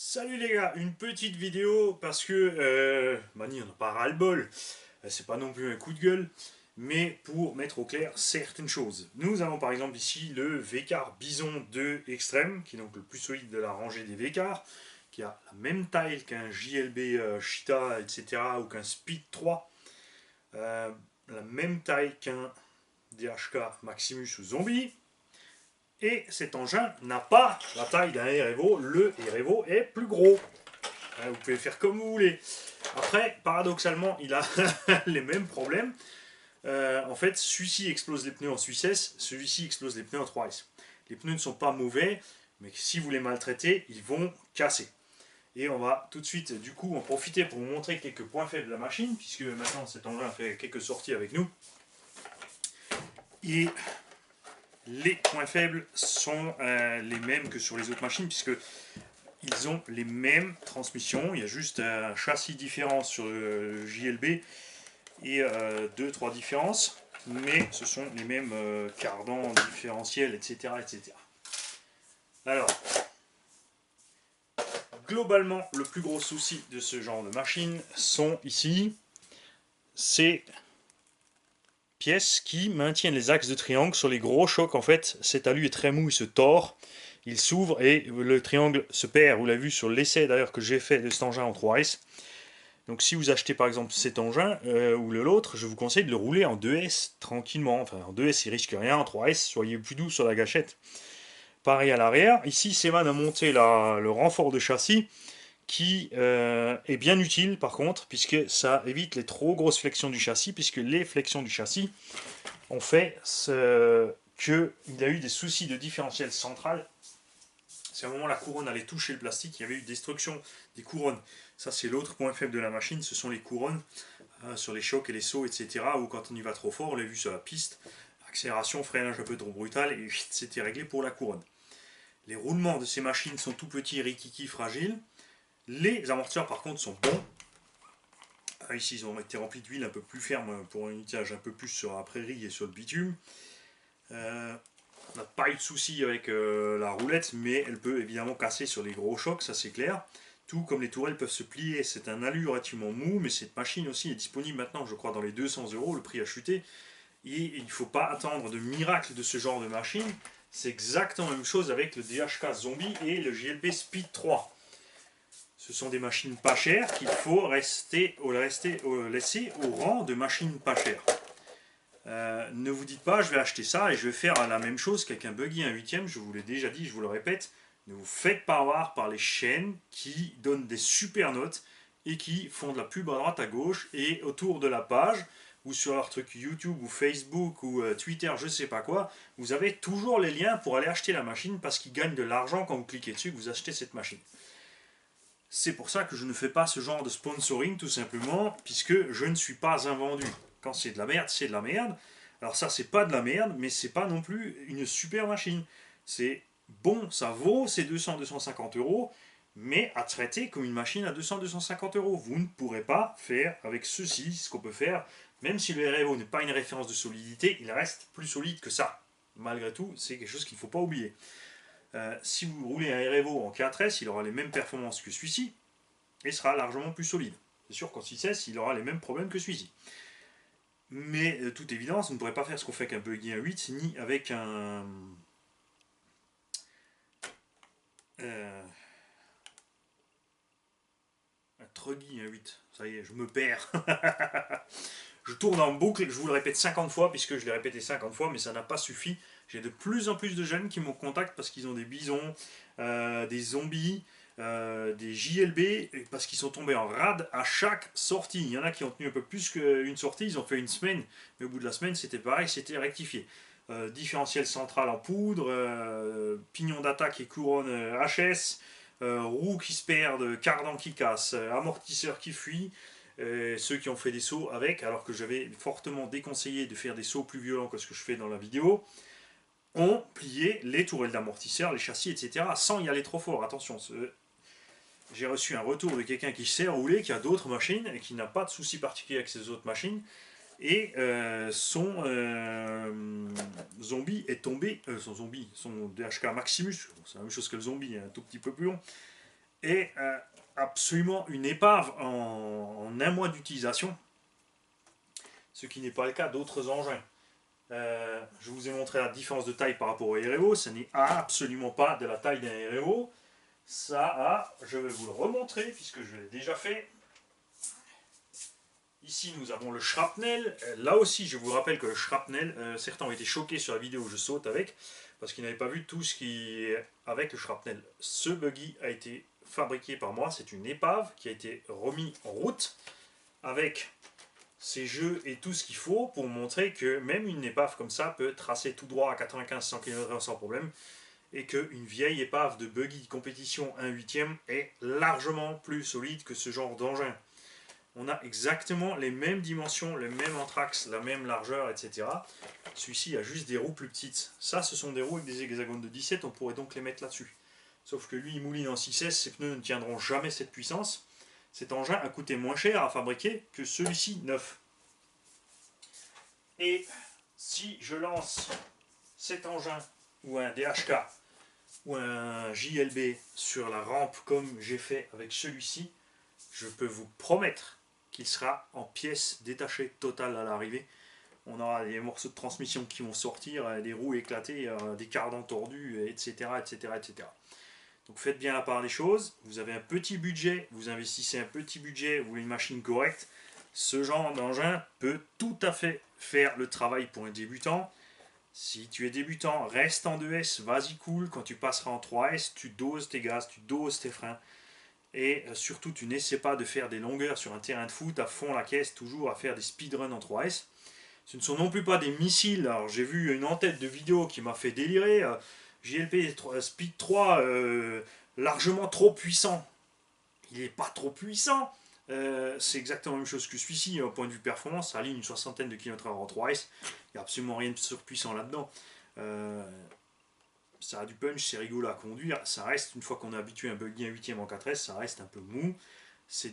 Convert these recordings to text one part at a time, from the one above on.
Salut les gars, une petite vidéo parce que Mani on n'a pas ras-le-bol, c'est pas non plus un coup de gueule, mais pour mettre au clair certaines choses. Nous avons par exemple ici le V-Car Bison 2 Extreme, qui est donc le plus solide de la rangée des V-Car, qui a la même taille qu'un JLB Cheetah, etc., ou qu'un Speed 3, euh, la même taille qu'un DHK Maximus ou Zombie, et cet engin n'a pas la taille d'un Erevo, le Erevo est plus gros. Vous pouvez faire comme vous voulez. Après, paradoxalement, il a les mêmes problèmes. En fait, celui-ci explose les pneus en 6S, celui-ci explose les pneus en 3S. Les pneus ne sont pas mauvais, mais si vous les maltraitez, ils vont casser. Et on va tout de suite, du coup, en profiter pour vous montrer quelques points faibles de la machine, puisque maintenant cet engin fait quelques sorties avec nous. Et les points faibles sont les mêmes que sur les autres machines, puisque ils ont les mêmes transmissions. Il y a juste un châssis différent sur le JLB et 2-3 différences, mais ce sont les mêmes cardans différentiels, etc., etc. Alors, globalement, le plus gros souci de ce genre de machine sont ici ces pièces qui maintiennent les axes de triangle sur les gros chocs. En fait, cet alu est très mou, il se tord, il s'ouvre et le triangle se perd. Vous l'avez vu sur l'essai d'ailleurs que j'ai fait de cet engin en 3S. Donc si vous achetez par exemple cet engin ou l'autre, je vous conseille de le rouler en 2S tranquillement. Enfin en 2S il risque rien, en 3S soyez plus doux sur la gâchette. Pareil à l'arrière, ici Seman a monté le renfort de châssis qui est bien utile par contre, puisque ça évite les trop grosses flexions du châssis, puisque les flexions du châssis ont fait qu'il a eu des soucis de différentiel central. C'est à un moment la couronne allait toucher le plastique, il y avait eu destruction des couronnes. Ça c'est l'autre point faible de la machine, ce sont les couronnes sur les chocs et les sauts, etc. Ou quand on y va trop fort, on l'a vu sur la piste, accélération, freinage un peu trop brutal, et c'était réglé pour la couronne. Les roulements de ces machines sont tout petits, rikiki, fragiles. Les amortisseurs par contre sont bons. Ici ils ont été remplis d'huile un peu plus ferme pour un unitage un peu plus sur la prairie et sur le bitume. On n'a pas eu de souci avec la roulette, mais elle peut évidemment casser sur les gros chocs, ça c'est clair. Tout comme les tourelles peuvent se plier, c'est un alu relativement mou, mais cette machine aussi est disponible maintenant, je crois, dans les 200 €, le prix a chuté. Et il ne faut pas attendre de miracle de ce genre de machine. C'est exactement la même chose avec le DHK Zombie et le JLB Speed 3. Ce sont des machines pas chères qu'il faut laisser au rang de machines pas chères. Ne vous dites pas je vais acheter ça et je vais faire la même chose qu'avec un buggy 1/8, je vous l'ai déjà dit, je vous le répète, ne vous faites pas avoir par les chaînes qui donnent des super notes et qui font de la pub à droite à gauche et autour de la page ou sur leur truc YouTube ou Facebook ou Twitter, je sais pas quoi, vous avez toujours les liens pour aller acheter la machine parce qu'ils gagnent de l'argent quand vous cliquez dessus que vous achetez cette machine. C'est pour ça que je ne fais pas ce genre de sponsoring tout simplement, puisque je ne suis pas un vendu. Quand c'est de la merde, c'est de la merde. Alors ça, c'est pas de la merde, mais c'est pas non plus une super machine. C'est bon, ça vaut ces 200-250 €, mais à traiter comme une machine à 200-250 €. Vous ne pourrez pas faire avec ceci ce qu'on peut faire. Même si le REVO n'est pas une référence de solidité, il reste plus solide que ça. Malgré tout, c'est quelque chose qu'il ne faut pas oublier. Si vous roulez un REVO en 4S, il aura les mêmes performances que celui-ci et sera largement plus solide. C'est sûr qu'en 6S, il aura les mêmes problèmes que celui-ci. Mais de toute évidence, vous ne pourrez pas faire ce qu'on fait avec un buggy 1.8 ni avec euh, un truggy 1.8. Ça y est, je me perds. Je tourne en boucle, je vous le répète 50 fois, puisque je l'ai répété 50 fois, mais ça n'a pas suffi. J'ai de plus en plus de jeunes qui me contactent parce qu'ils ont des bisons, des zombies, des JLB, parce qu'ils sont tombés en rade à chaque sortie. Il y en a qui ont tenu un peu plus qu'une sortie, ils ont fait une semaine, mais au bout de la semaine, c'était pareil, c'était rectifié. Différentiel central en poudre, pignon d'attaque et couronne HS, roues qui se perdent, cardan qui casse, amortisseur qui fuit, ceux qui ont fait des sauts avec, alors que j'avais fortement déconseillé de faire des sauts plus violents que ce que je fais dans la vidéo, ont plié les tourelles d'amortisseur, les châssis, etc., sans y aller trop fort. Attention, j'ai reçu un retour de quelqu'un qui sait rouler, qui a d'autres machines, et qui n'a pas de souci particulier avec ces autres machines, et son zombie est tombé, son DHK Maximus, c'est la même chose que le zombie, un tout petit peu plus long, est absolument une épave en un mois d'utilisation, ce qui n'est pas le cas d'autres engins. Je vous ai montré la différence de taille par rapport au REO, ce n'est absolument pas de la taille d'un REO. Ça a, je vais vous le remontrer puisque je l'ai déjà fait. Ici nous avons le shrapnel. Là aussi je vous rappelle que le shrapnel, certains ont été choqués sur la vidéo où je saute avec, parce qu'ils n'avaient pas vu tout ce qui est avec le shrapnel. Ce buggy a été fabriqué par moi, c'est une épave qui a été remis en route avec ces jeux et tout ce qu'il faut pour montrer que même une épave comme ça peut tracer tout droit à 95-100 km/h sans problème, et qu'une vieille épave de buggy de compétition 1/8 est largement plus solide que ce genre d'engin. On a exactement les mêmes dimensions, le même anthrax, la même largeur, etc. Celui-ci a juste des roues plus petites. Ça, ce sont des roues avec des hexagones de 17, on pourrait donc les mettre là-dessus. Sauf que lui, il mouline en 6S, ses pneus ne tiendront jamais cette puissance. Cet engin a coûté moins cher à fabriquer que celui-ci neuf. Et si je lance cet engin, ou un DHK, ou un JLB sur la rampe comme j'ai fait avec celui-ci, je peux vous promettre qu'il sera en pièces détachées totales à l'arrivée. On aura des morceaux de transmission qui vont sortir, des roues éclatées, des cardans tordus, etc., etc., etc. Donc faites bien la part des choses. Vous avez un petit budget, vous investissez un petit budget, vous voulez une machine correcte. Ce genre d'engin peut tout à fait faire le travail pour un débutant. Si tu es débutant, reste en 2S, vas-y cool. Quand tu passeras en 3S, tu doses tes gaz, tu doses tes freins. Et surtout, tu n'essaies pas de faire des longueurs sur un terrain de foot à fond la caisse, toujours à faire des speedruns en 3S. Ce ne sont non plus pas des missiles. Alors, j'ai vu une en-tête de vidéo qui m'a fait délirer. JLP Speed 3, largement trop puissant. Il n'est pas trop puissant. C'est exactement la même chose que celui-ci, au point de vue performance. Ça aligne une soixantaine de km/h en 3S. Il n'y a absolument rien de surpuissant là-dedans. Ça a du punch, c'est rigolo à conduire. Ça reste, une fois qu'on est habitué à un buggy 1/8 en 4S, ça reste un peu mou. Ce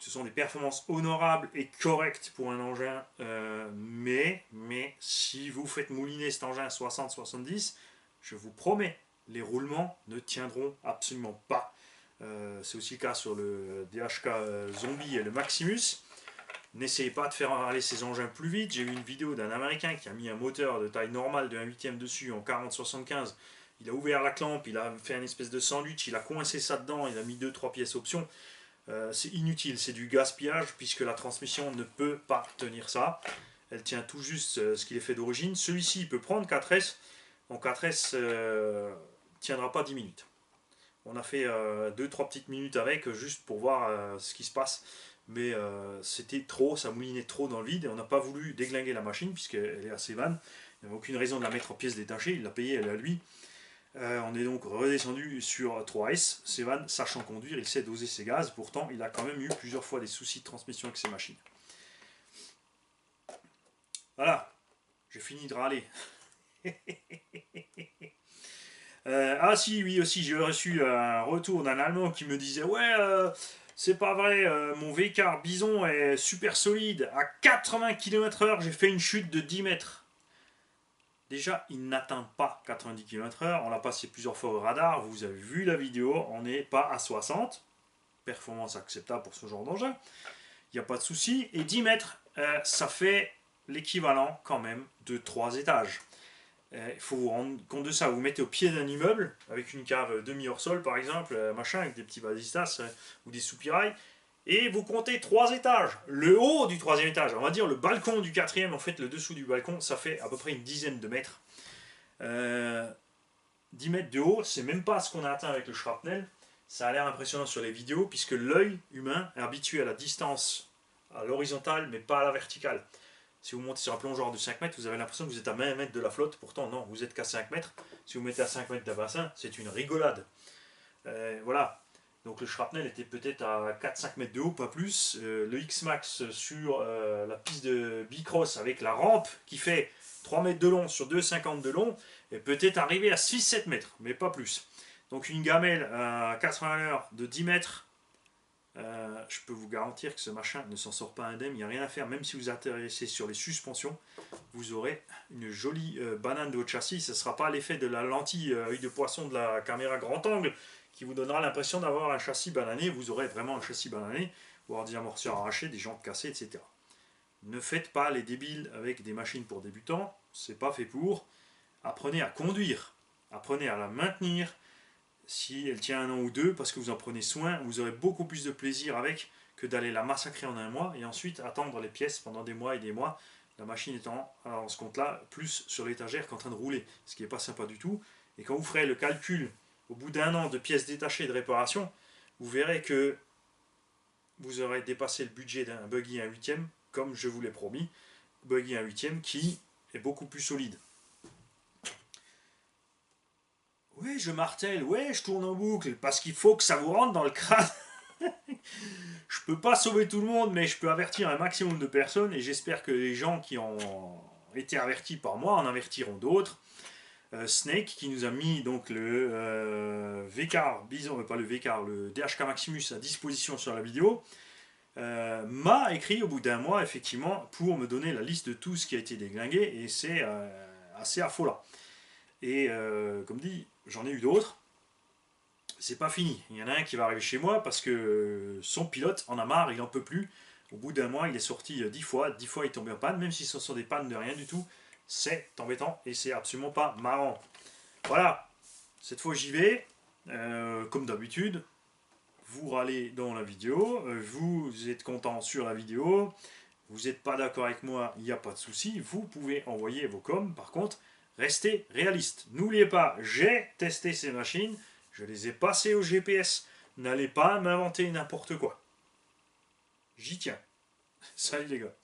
sont des performances honorables et correctes pour un engin. Mais si vous faites mouliner cet engin à 60-70, je vous promets, les roulements ne tiendront absolument pas. C'est aussi le cas sur le DHK Zombie et le Maximus. N'essayez pas de faire aller ces engins plus vite. J'ai vu une vidéo d'un Américain qui a mis un moteur de taille normale de 1/8 dessus en 40-75. Il a ouvert la clampe, il a fait une espèce de sandwich, il a coincé ça dedans, il a mis 2-3 pièces options. C'est inutile, c'est du gaspillage puisque la transmission ne peut pas tenir ça. Elle tient tout juste ce qu'il est fait d'origine. Celui-ci il peut prendre 4S. En 4S, tiendra pas 10 minutes. On a fait 2-3 petites minutes avec juste pour voir ce qui se passe. Mais c'était trop, ça moulinait trop dans le vide et on n'a pas voulu déglinguer la machine puisqu'elle est assez vanne. Il n'y avait aucune raison de la mettre en pièces détachées, il l'a payée, elle à lui. On est donc redescendu sur 3S. Sevan, sachant conduire, il sait doser ses gaz, pourtant il a quand même eu plusieurs fois des soucis de transmission avec ses machines. Voilà, j'ai fini de râler. Ah si, oui aussi, j'ai reçu un retour d'un Allemand qui me disait « Ouais, c'est pas vrai, mon V-Car Bison est super solide. À 80 km/h, j'ai fait une chute de 10 mètres. » Déjà, il n'atteint pas 90 km/h. On l'a passé plusieurs fois au radar. Vous avez vu la vidéo. On n'est pas à 60. Performance acceptable pour ce genre d'engin. Il n'y a pas de souci. Et 10 mètres, ça fait l'équivalent quand même de 3 étages. Il faut vous rendre compte de ça. Vous mettez au pied d'un immeuble, avec une cave demi-hors-sol par exemple, machin, avec des petits vasistas ou des soupirails, et vous comptez 3 étages. Le haut du 3e étage, on va dire le balcon du 4e, en fait le dessous du balcon, ça fait à peu près une dizaine de mètres. 10 mètres de haut, c'est même pas ce qu'on a atteint avec le shrapnel. Ça a l'air impressionnant sur les vidéos, puisque l'œil humain est habitué à la distance, à l'horizontale, mais pas à la verticale. Si vous montez sur un plongeoir de 5 mètres, vous avez l'impression que vous êtes à 20 mètres de la flotte. Pourtant, non, vous êtes qu'à 5 mètres. Si vous mettez à 5 mètres d'un bassin, c'est une rigolade. Voilà. Donc le shrapnel était peut-être à 4-5 mètres de haut, pas plus. Le X-Max sur la piste de Bicross avec la rampe qui fait 3 mètres de long sur 2,50 de long est peut-être arrivé à 6-7 mètres, mais pas plus. Donc une gamelle à 80 à l'heure de 10 mètres, je peux vous garantir que ce machin ne s'en sort pas indemne, il n'y a rien à faire. Même si vous intéressez sur les suspensions, vous aurez une jolie banane de votre châssis. Ce ne sera pas l'effet de la lentille œil de poisson de la caméra grand angle qui vous donnera l'impression d'avoir un châssis banané. Vous aurez vraiment un châssis banané, voire des amortisseurs arrachés, des jantes cassées, etc. Ne faites pas les débiles avec des machines pour débutants, c'est pas fait pour. Apprenez à conduire, apprenez à la maintenir. Si elle tient un an ou deux, parce que vous en prenez soin, vous aurez beaucoup plus de plaisir avec que d'aller la massacrer en un mois et ensuite attendre les pièces pendant des mois et des mois, la machine étant, alors, en ce compte-là, plus sur l'étagère qu'en train de rouler, ce qui n'est pas sympa du tout. Et quand vous ferez le calcul au bout d'un an de pièces détachées et de réparation, vous verrez que vous aurez dépassé le budget d'un buggy 1/8, comme je vous l'ai promis, buggy 1/8 qui est beaucoup plus solide. Ouais, je martèle, ouais, je tourne en boucle, parce qu'il faut que ça vous rentre dans le crâne. Je peux pas sauver tout le monde, mais je peux avertir un maximum de personnes, et j'espère que les gens qui ont été avertis par moi en avertiront d'autres. Snake, qui nous a mis donc le VCAR, pas le VCAR, le DHK Maximus à disposition sur la vidéo, m'a écrit au bout d'un mois, effectivement, pour me donner la liste de tout ce qui a été déglingué, et c'est assez affolant. Et comme dit, j'en ai eu d'autres. C'est pas fini. Il y en a un qui va arriver chez moi parce que son pilote en a marre, il en peut plus. Au bout d'un mois, il est sorti 10 fois. 10 fois, il tombait en panne, même si ce sont des pannes de rien du tout. C'est embêtant et c'est absolument pas marrant. Voilà. Cette fois, j'y vais. Comme d'habitude, vous râlez dans la vidéo. Vous êtes content sur la vidéo. Vous n'êtes pas d'accord avec moi, il n'y a pas de souci. Vous pouvez envoyer vos coms. Par contre, restez réaliste. N'oubliez pas, j'ai testé ces machines. Je les ai passées au GPS. N'allez pas m'inventer n'importe quoi. J'y tiens. Salut les gars.